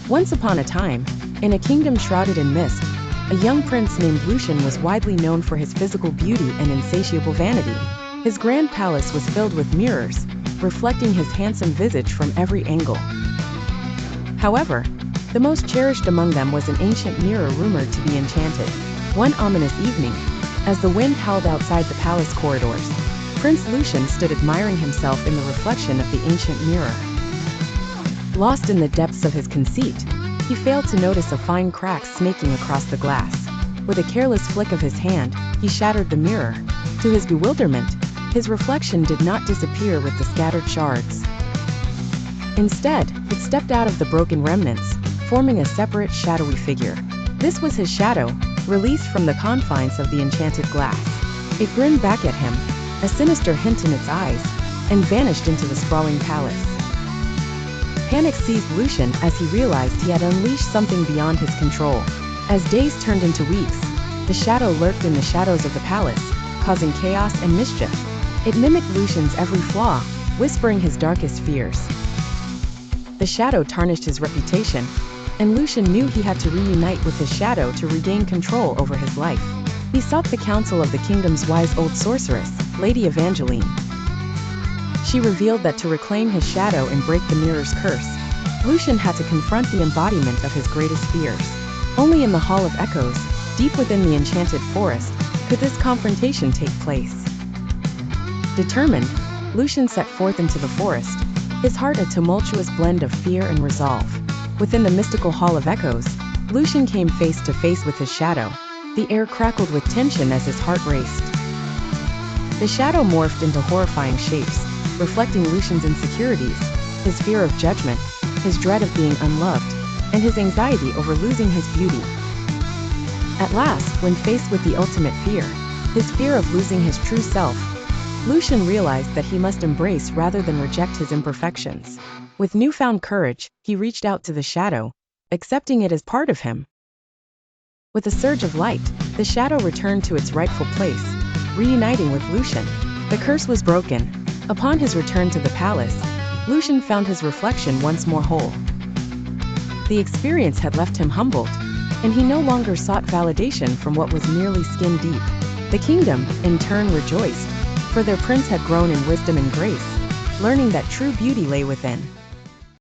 Once upon a time, in a kingdom shrouded in mist, a young prince named Lucian was widely known for his physical beauty and insatiable vanity. His grand palace was filled with mirrors, reflecting his handsome visage from every angle. However, the most cherished among them was an ancient mirror rumored to be enchanted. One ominous evening, as the wind howled outside the palace corridors, Prince Lucian stood admiring himself in the reflection of the ancient mirror. Lost in the depths of his conceit, he failed to notice a fine crack snaking across the glass. With a careless flick of his hand, he shattered the mirror. To his bewilderment, his reflection did not disappear with the scattered shards. Instead, it stepped out of the broken remnants, forming a separate, shadowy figure. This was his shadow, released from the confines of the enchanted glass. It grinned back at him, a sinister hint in its eyes, and vanished into the sprawling palace. Panic seized Lucian as he realized he had unleashed something beyond his control. As days turned into weeks, the shadow lurked in the shadows of the palace, causing chaos and mischief. It mimicked Lucian's every flaw, whispering his darkest fears. The shadow tarnished his reputation, and Lucian knew he had to reunite with his shadow to regain control over his life. He sought the counsel of the kingdom's wise old sorceress, Lady Evangeline. She revealed that to reclaim his shadow and break the mirror's curse, Lucian had to confront the embodiment of his greatest fears. Only in the Hall of Echoes, deep within the enchanted forest, could this confrontation take place. Determined, Lucian set forth into the forest, his heart a tumultuous blend of fear and resolve. Within the mystical Hall of Echoes, Lucian came face to face with his shadow. The air crackled with tension as his heart raced. The shadow morphed into horrifying shapes, reflecting Lucian's insecurities, his fear of judgment, his dread of being unloved, and his anxiety over losing his beauty. At last, when faced with the ultimate fear, his fear of losing his true self, Lucian realized that he must embrace rather than reject his imperfections. With newfound courage, he reached out to the shadow, accepting it as part of him. With a surge of light, the shadow returned to its rightful place, reuniting with Lucian. The curse was broken. Upon his return to the palace, Lucian found his reflection once more whole. The experience had left him humbled, and he no longer sought validation from what was merely skin deep. The kingdom, in turn, rejoiced, for their prince had grown in wisdom and grace, learning that true beauty lay within.